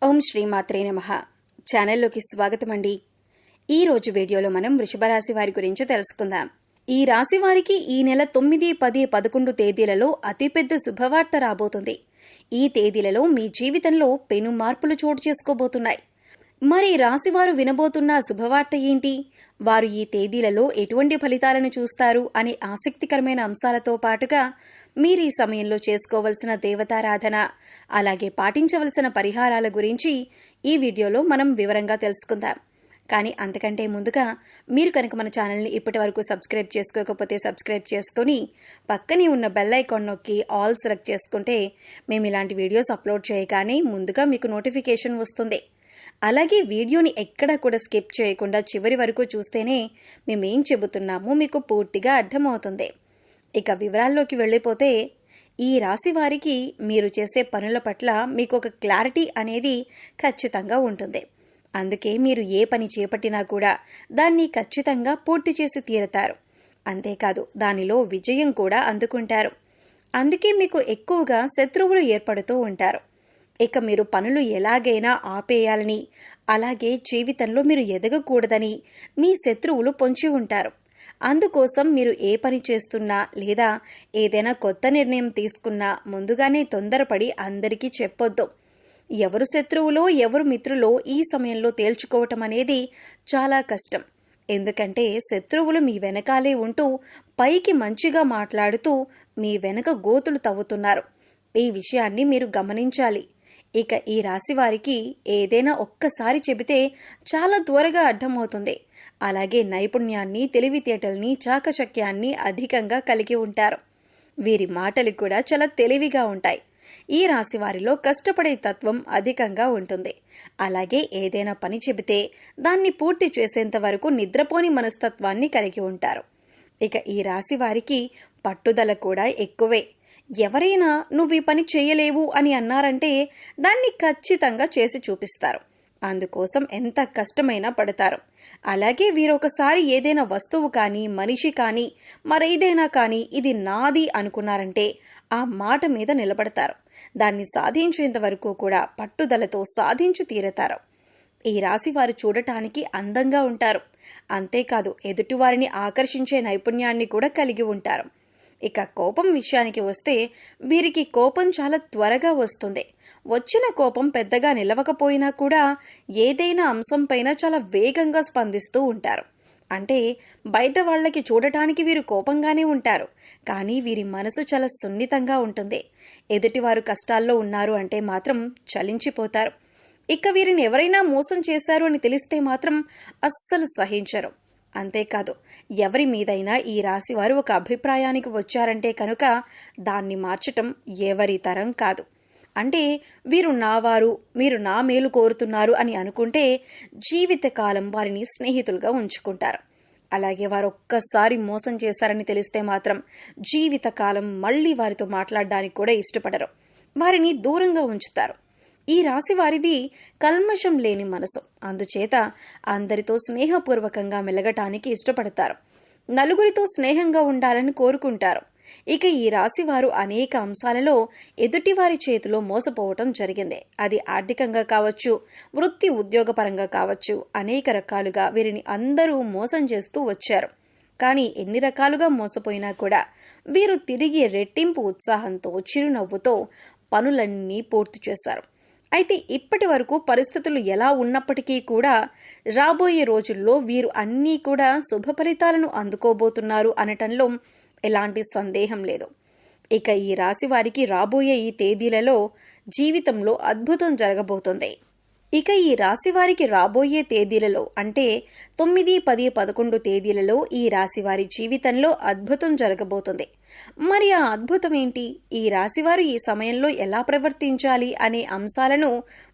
ఓం శ్రీమాత్రే నమః. ఛానల్లోకి స్వాగతం అండి. ఈరోజు వీడియోలో మనం వృషభ రాశి వారి గురించి తెలుసుకుందాం. ఈ రాశి వారికి ఈ నెల 9, 10, 11 తేదీలలో అతిపెద్ద శుభవార్త రాబోతుంది. ఈ తేదీలలో మీ జీవితంలో పెను మార్పులు చోటు చేసుకోబోతున్నాయి. మరి రాశివారు వినబోతున్న శుభవార్త ఏంటి? వారు ఈ తేదీలలో ఎటువంటి ఫలితాలను చూస్తారు అనే ఆసక్తికరమైన అంశాలతో పాటుగా మీరు ఈ సమయంలో చేసుకోవలసిన దేవతారాధన, అలాగే పాటించవలసిన పరిహారాల గురించి ఈ వీడియోలో మనం వివరంగా తెలుసుకుందాం. కానీ అంతకంటే ముందుగా మీరు కనుక మన ఛానల్ని ఇప్పటి వరకు సబ్స్క్రైబ్ చేసుకోకపోతే సబ్స్క్రైబ్ చేసుకొని పక్కనే ఉన్న బెల్ ఐకాన్ నొక్కి ఆల్ సెలెక్ట్ చేసుకుంటే మేము ఇలాంటి వీడియోస్ అప్లోడ్ చేయగానే ముందుగా మీకు నోటిఫికేషన్ వస్తుంది. అలాగే వీడియోని ఎక్కడా కూడా స్కిప్ చేయకుండా చివరి వరకు చూస్తేనే మేమేం చెబుతున్నామో మీకు పూర్తిగా అర్థమవుతుంది. ఇక వివరాల్లోకి వెళ్ళిపోతే, ఈ రాశి వారికి మీరు చేసే పనుల పట్ల మీకు ఒక క్లారిటీ అనేది ఖచ్చితంగా ఉంటుంది. అందుకే మీరు ఏ పని చేపట్టినా కూడా దాన్ని ఖచ్చితంగా పూర్తి చేసి తీరతారు. అంతేకాదు దానిలో విజయం కూడా అందుకుంటారు. అందుకే మీకు ఎక్కువగా శత్రువులు ఏర్పడుతూ ఉంటారు. ఇక మీరు పనులు ఎలాగైనా ఆపేయాలని, అలాగే జీవితంలో మీరు ఎదగకూడదని మీ శత్రువులు పొంచి ఉంటారు. అందుకోసం మీరు ఏ పని చేస్తున్నా లేదా ఏదైనా కొత్త నిర్ణయం తీసుకున్నా ముందుగానే తొందరపడి అందరికీ చెప్పొద్దు. ఎవరు శత్రువులో ఎవరు మిత్రులో ఈ సమయంలో తేల్చుకోవటం అనేది చాలా కష్టం. ఎందుకంటే శత్రువులు మీ వెనకాలే ఉంటూ పైకి మంచిగా మాట్లాడుతూ మీ వెనక గోతులు తవ్వుతున్నారు. ఈ విషయాన్ని మీరు గమనించాలి. ఇక ఈ రాశి వారికి ఏదైనా ఒక్కసారి చెబితే చాలా త్వరగా అర్థమవుతుంది. అలాగే నైపుణ్యాన్ని, తెలివితేటల్ని, చాకచక్యాన్ని అధికంగా కలిగి ఉంటారు. వీరి మాటలు కూడా చాలా తెలివిగా ఉంటాయి. ఈ రాశి వారిలో కష్టపడే తత్వం అధికంగా ఉంటుంది. అలాగే ఏదైనా పని చెబితే దాన్ని పూర్తి చేసేంత వరకు నిద్రపోని మనస్తత్వాన్ని కలిగి ఉంటారు. ఇక ఈ రాశి వారికి పట్టుదల కూడా ఎక్కువే. ఎవరైనా నువ్వు ఈ పని చేయలేవు అని అన్నారంటే దాన్ని ఖచ్చితంగా చేసి చూపిస్తారు. అందుకోసం ఎంత కష్టమైనా పడతారు. అలాగే వీరొకసారి ఏదైనా వస్తువు కానీ, మనిషి కానీ, మరేదైనా కానీ ఇది నాది అనుకున్నారంటే ఆ మాట మీద నిలబడతారు. దాన్ని సాధించేంత వరకు కూడా పట్టుదలతో సాధించి తీరతారు. ఈ రాశి వారు చూడటానికి అందంగా ఉంటారు. అంతేకాదు ఎదుటివారిని ఆకర్షించే నైపుణ్యాన్ని కూడా కలిగి ఉంటారు. ఇక కోపం విషయానికి వస్తే వీరికి కోపం చాలా త్వరగా వస్తుంది. వచ్చిన కోపం పెద్దగా నిలవకపోయినా కూడా ఏదైనా అంశంపైన చాలా వేగంగా స్పందిస్తూ ఉంటారు. అంటే బయట వాళ్ళకి చూడటానికి వీరు కోపంగానే ఉంటారు, కానీ వీరి మనసు చాలా సున్నితంగా ఉంటుంది. ఎదుటివారు కష్టాల్లో ఉన్నారు అంటే మాత్రం చలించిపోతారు. ఇక వీరిని ఎవరైనా మోసం చేశారు అని తెలిస్తే మాత్రం అస్సలు సహించరు. అంతేకాదు ఎవరి మీదైనా ఈ రాశి వారు ఒక అభిప్రాయానికి వచ్చారంటే కనుక దాన్ని మార్చటం ఎవరి తరం కాదు. అంటే వీరు నావారు, మీరు నా మేలు కోరుతున్నారు అని అనుకుంటే జీవితకాలం వారిని స్నేహితులుగా ఉంచుకుంటారు. అలాగే వారు ఒక్కసారి మోసం చేశారని తెలిస్తే మాత్రం జీవితకాలం మళ్ళీ వారితో మాట్లాడడానికి కూడా ఇష్టపడరు. వారిని దూరంగా ఉంచుతారు. ఈ రాశి వారిది కల్మషం లేని మనసు. అందుచేత అందరితో స్నేహపూర్వకంగా మెలగటానికి ఇష్టపడతారు. నలుగురితో స్నేహంగా ఉండాలని కోరుకుంటారు. ఇక ఈ రాశి వారు అనేక అంశాలలో ఎదుటివారి చేతిలో మోసపోవటం జరిగింది. అది ఆర్థికంగా కావచ్చు, వృత్తి ఉద్యోగపరంగా కావచ్చు, అనేక రకాలుగా వీరిని అందరూ మోసం చేస్తూ వచ్చారు. కానీ ఎన్ని రకాలుగా మోసపోయినా కూడా వీరు తిరిగి రెట్టింపు ఉత్సాహంతో, చిరునవ్వుతో పనులన్నీ పూర్తి చేశారు. అయితే ఇప్పటి వరకు పరిస్థితులు ఎలా ఉన్నప్పటికీ కూడా రాబోయే రోజుల్లో వీరు అన్నీ కూడా శుభ ఫలితాలను అందుకోబోతున్నారు అనటంలో ఎలాంటి సందేహం లేదు. ఇక ఈ రాశి వారికి రాబోయే ఈ తేదీలలో జీవితంలో అద్భుతం జరగబోతుంది. ఇక ఈ రాశి వారికి రాబోయే తేదీలలో అంటే 9, 10, 11 తేదీలలో ఈ రాశి వారి జీవితంలో అద్భుతం జరగబోతుంది. మరి ఆ అద్భుతం ఏంటి? ఈ రాశివారు ఈ సమయంలో ఎలా ప్రవర్తించాలి అనే అంశాలను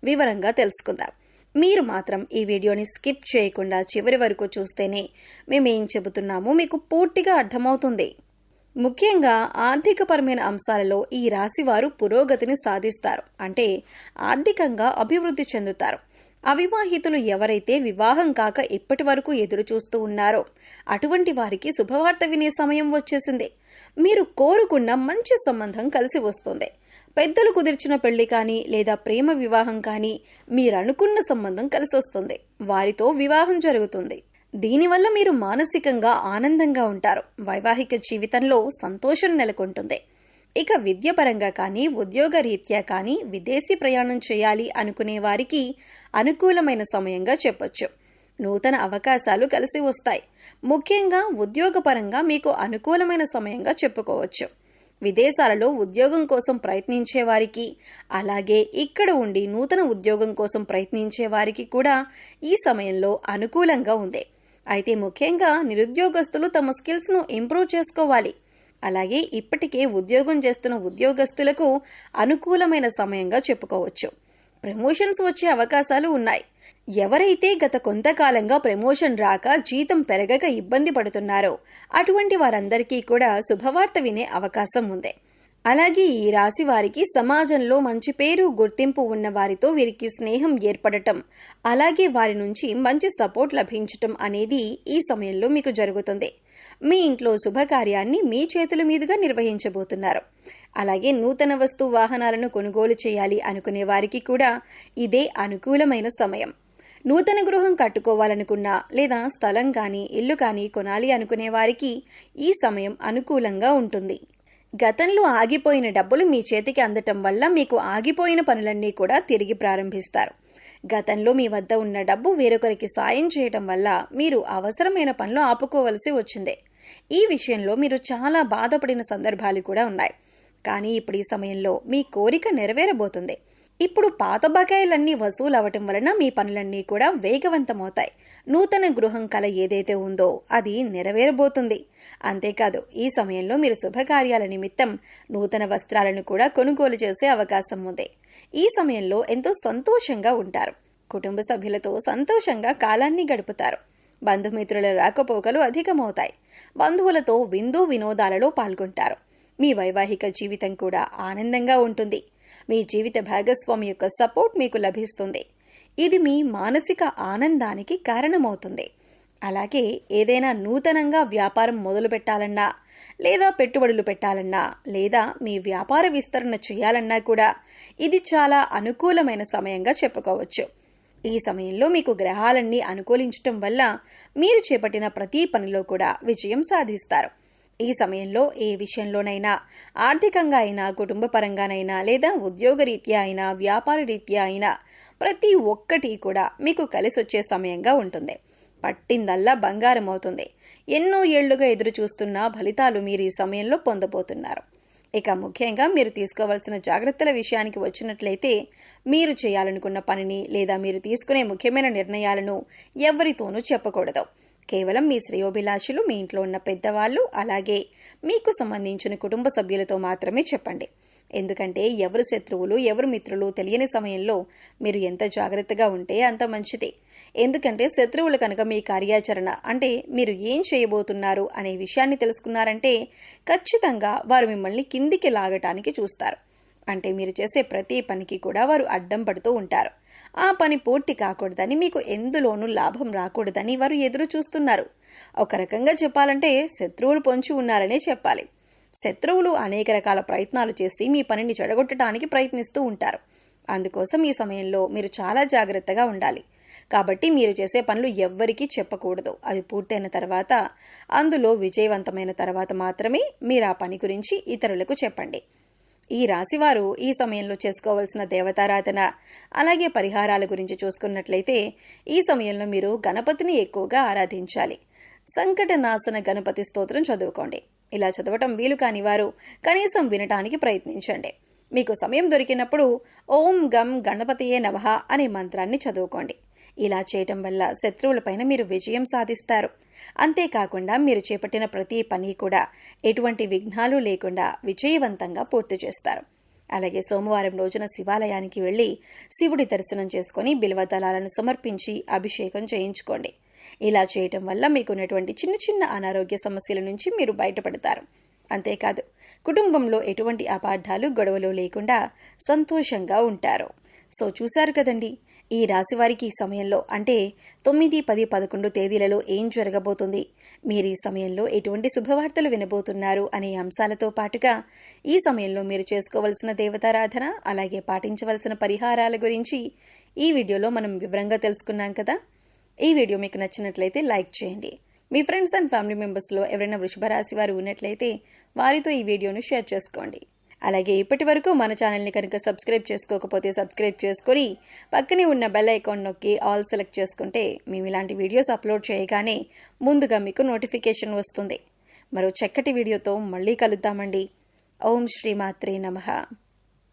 వివరంగా తెలుసుకుందాం. మీరు మాత్రం ఈ వీడియోని స్కిప్ చేయకుండా చివరి వరకు చూస్తేనే మేమేం చెబుతున్నామో మీకు పూర్తిగా అర్థమవుతుంది. ముఖ్యంగా ఆర్థికపరమైన అంశాలలో ఈ రాశివారు పురోగతిని సాధిస్తారు. అంటే ఆర్థికంగా అభివృద్ధి చెందుతారు. అవివాహితులు ఎవరైతే వివాహం కాక ఇప్పటి వరకు ఎదురు చూస్తూ ఉన్నారో అటువంటి వారికి శుభవార్త వినే సమయం వచ్చేసింది. మీరు కోరుకున్న మంచి సంబంధం కలిసి వస్తుంది. పెద్దలు కుదిర్చిన పెళ్లి కానీ లేదా ప్రేమ వివాహం కానీ మీరనుకున్న సంబంధం కలిసొస్తుంది. వారితో వివాహం జరుగుతుంది. దీనివల్ల మీరు మానసికంగా ఆనందంగా ఉంటారు. వైవాహిక జీవితంలో సంతోషం నెలకొంటుంది. ఇక విద్యపరంగా కానీ ఉద్యోగ రీత్యా కానీ విదేశీ ప్రయాణం చేయాలి అనుకునే వారికి అనుకూలమైన సమయంగా చెప్పొచ్చు. నూతన అవకాశాలు కలిసి వస్తాయి. ముఖ్యంగా ఉద్యోగపరంగా మీకు అనుకూలమైన సమయంగా చెప్పుకోవచ్చు. విదేశాలలో ఉద్యోగం కోసం ప్రయత్నించే వారికి, అలాగే ఇక్కడ ఉండి నూతన ఉద్యోగం కోసం ప్రయత్నించే వారికి కూడా ఈ సమయంలో అనుకూలంగా ఉంది. అయితే ముఖ్యంగా నిరుద్యోగస్తులు తమ స్కిల్స్ను ఇంప్రూవ్ చేసుకోవాలి. అలాగే ఇప్పటికే ఉద్యోగం చేస్తున్న ఉద్యోగస్తులకు అనుకూలమైన సమయంగా చెప్పుకోవచ్చు. ప్రమోషన్స్ వచ్చే అవకాశాలు ఉన్నాయి. ఎవరైతే గత కొంతకాలంగా ప్రమోషన్ రాక జీతం పెరగక ఇబ్బంది పడుతున్నారో అటువంటి వారందరికీ కూడా శుభవార్త వినే అవకాశం ఉంది. అలాగే ఈ రాశి వారికి సమాజంలో మంచి పేరు గుర్తింపు ఉన్న వారితో వీరికి స్నేహం ఏర్పడటం, అలాగే వారి నుంచి మంచి సపోర్ట్ లభించటం అనేది ఈ సమయంలో మీకు జరుగుతుంది. మీ ఇంట్లో శుభకార్యాన్ని మీ చేతుల మీదుగా నిర్వహించబోతున్నారు. అలాగే నూతన వస్తు వాహనాలను కొనుగోలు చేయాలి అనుకునే వారికి కూడా ఇదే అనుకూలమైన సమయం. నూతన గృహం కట్టుకోవాలనుకున్నా లేదా స్థలం కానీ ఇల్లు కానీ కొనాలి అనుకునే వారికి ఈ సమయం అనుకూలంగా ఉంటుంది. గతంలో ఆగిపోయిన డబ్బులు మీ చేతికి అందటం వల్ల మీకు ఆగిపోయిన పనులన్నీ కూడా తిరిగి ప్రారంభిస్తారు. గతంలో మీ వద్ద ఉన్న డబ్బు వేరొకరికి సాయం చేయటం వల్ల మీరు అవసరమైన పనులు ఆపుకోవలసి వచ్చింది. ఈ విషయంలో మీరు చాలా బాధపడిన సందర్భాలు కూడా ఉన్నాయి. కానీ ఇప్పుడు ఈ సమయంలో మీ కోరిక నెరవేరబోతుంది. ఇప్పుడు పాత బకాయిలన్నీ వసూలు అవటం వలన మీ పనులన్నీ కూడా వేగవంతమవుతాయి. నూతన గృహం కల ఏదైతే ఉందో అది నెరవేరబోతుంది. అంతేకాదు ఈ సమయంలో మీరు శుభకార్యాల నిమిత్తం నూతన వస్త్రాలను కూడా కొనుగోలు చేసే అవకాశం ఉంది. ఈ సమయంలో ఎంతో సంతోషంగా ఉంటారు. కుటుంబ సభ్యులతో సంతోషంగా కాలాన్ని గడుపుతారు. బంధుమిత్రుల రాకపోకలు అధికమవుతాయి. బంధువులతో విందు వినోదాలలో పాల్గొంటారు. మీ వైవాహిక జీవితం కూడా ఆనందంగా ఉంటుంది. మీ జీవిత భాగస్వామి యొక్క సపోర్ట్ మీకు లభిస్తుంది. ఇది మీ మానసిక ఆనందానికి కారణమవుతుంది. అలాగే ఏదైనా నూతనంగా వ్యాపారం మొదలు పెట్టాలన్నా, లేదా పెట్టుబడులు పెట్టాలన్నా, లేదా మీ వ్యాపార విస్తరణ చేయాలన్నా కూడా ఇది చాలా అనుకూలమైన సమయంగా చెప్పుకోవచ్చు. ఈ సమయంలో మీకు గ్రహాలన్నీ అనుకూలించటం వల్ల మీరు చేపట్టిన ప్రతి పనిలో కూడా విజయం సాధిస్తారు. ఈ సమయంలో ఏ విషయంలోనైనా, ఆర్థికంగా అయినా, కుటుంబ పరంగానైనా, లేదా ఉద్యోగరీత్యా అయినా, వ్యాపార రీత్యా అయినా ప్రతి ఒక్కటి కూడా మీకు కలిసొచ్చే సమయంగా ఉంటుంది. పట్టిందల్లా బంగారం అవుతుంది. ఎన్నో ఏళ్లుగా ఎదురు చూస్తున్న ఫలితాలు మీరు ఈ సమయంలో పొందబోతున్నారు. ఇక ముఖ్యంగా మీరు తీసుకోవాల్సిన జాగ్రత్తల విషయానికి వచ్చినట్లయితే, మీరు చేయాలనుకున్న పనిని లేదా మీరు తీసుకునే ముఖ్యమైన నిర్ణయాలను ఎవరితోనూ చెప్పకూడదు. కేవలం మీ శ్రేయోభిలాషులు, మీ ఇంట్లో ఉన్న పెద్దవాళ్ళు, అలాగే మీకు సంబంధించిన కుటుంబ సభ్యులతో మాత్రమే చెప్పండి. ఎందుకంటే ఎవరు శత్రువులు ఎవరు మిత్రులు తెలియని సమయంలో మీరు ఎంత జాగ్రత్తగా ఉంటే అంత మంచిది. ఎందుకంటే శత్రువులు కనుక మీ కార్యాచరణ అంటే మీరు ఏం చేయబోతున్నారు అనే విషయాన్ని తెలుసుకున్నారంటే ఖచ్చితంగా వారు మిమ్మల్ని కిందికి లాగటానికి చూస్తారు. అంటే మీరు చేసే ప్రతి పనికి కూడా వారు అడ్డం పడుతూ ఉంటారు. ఆ పని పూర్తి కాకూడదని, మీకు ఎందులోనూ లాభం రాకూడదని వారు ఎదురు చూస్తున్నారు. ఒక రకంగా చెప్పాలంటే శత్రువులు పొంచి ఉన్నారనే చెప్పాలి. శత్రువులు అనేక రకాల ప్రయత్నాలు చేసి మీ పనిని చెడగొట్టడానికి ప్రయత్నిస్తూ ఉంటారు. అందుకోసం ఈ సమయంలో మీరు చాలా జాగ్రత్తగా ఉండాలి. కాబట్టి మీరు చేసే పనులు ఎవ్వరికీ చెప్పకూడదు. అది పూర్తయిన తర్వాత, అందులో విజయవంతమైన తర్వాత మాత్రమే మీరు ఆ పని గురించి ఇతరులకు చెప్పండి. ఈ రాశివారు ఈ సమయంలో చేసుకోవాల్సిన దేవతారాధన, అలాగే పరిహారాల గురించి చూసుకున్నట్లయితే ఈ సమయంలో మీరు గణపతిని ఎక్కువగా ఆరాధించాలి. సంకట నాశన గణపతి స్తోత్రం చదువుకోండి. ఇలా చదవటం వీలు కాని వారు కనీసం వినటానికి ప్రయత్నించండి. మీకు సమయం దొరికినప్పుడు ఓం గం గణపతియే నమః అనే మంత్రాన్ని చదువుకోండి. ఇలా చేయటం వల్ల శత్రువులపైన మీరు విజయం సాధిస్తారు. అంతేకాకుండా మీరు చేపట్టిన ప్రతి పని కూడా ఎటువంటి విఘ్నాలు లేకుండా విజయవంతంగా పూర్తి చేస్తారు. అలాగే సోమవారం రోజున శివాలయానికి వెళ్ళి శివుడి దర్శనం చేసుకుని బిల్వదళాలను సమర్పించి అభిషేకం చేయించుకోండి. ఇలా చేయటం వల్ల మీకున్నటువంటి చిన్న చిన్న అనారోగ్య సమస్యల నుంచి మీరు బయటపడతారు. అంతేకాదు కుటుంబంలో ఎటువంటి అపార్థాలు గొడవలు లేకుండా సంతోషంగా ఉంటారు. సో చూశారు కదండి, ఈ రాశి వారికి ఈ సమయంలో అంటే 9, 10, 11 తేదీలలో ఏం జరగబోతుంది, మీరు ఈ సమయంలో ఎటువంటి శుభవార్తలు వినబోతున్నారు అనే అంశాలతో పాటుగా ఈ సమయంలో మీరు చేసుకోవలసిన దేవతారాధన అలాగే పాటించవలసిన పరిహారాల గురించి ఈ వీడియోలో మనం వివరంగా తెలుసుకున్నాం కదా. ఈ వీడియో మీకు నచ్చినట్లయితే లైక్ చేయండి. మీ ఫ్రెండ్స్ అండ్ ఫ్యామిలీ మెంబర్స్లో ఎవరైనా వృషభ రాశి వారు ఉన్నట్లయితే వారితో ఈ వీడియోను షేర్ చేసుకోండి. అలాగే ఇప్పటి వరకు మన ఛానల్ని కనుక సబ్స్క్రైబ్ చేసుకోకపోతే సబ్స్క్రైబ్ చేసుకొని పక్కనే ఉన్న బెల్ ఐకాన్ నొక్కి ఆల్ సెలెక్ట్ చేసుకుంటే మేము ఇలాంటి వీడియోస్ అప్లోడ్ చేయగానే ముందుగా మీకు నోటిఫికేషన్ వస్తుంది. మరో చక్కటి వీడియోతో మళ్ళీ కలుద్దామండి. ఓం శ్రీమాత్రే నమః.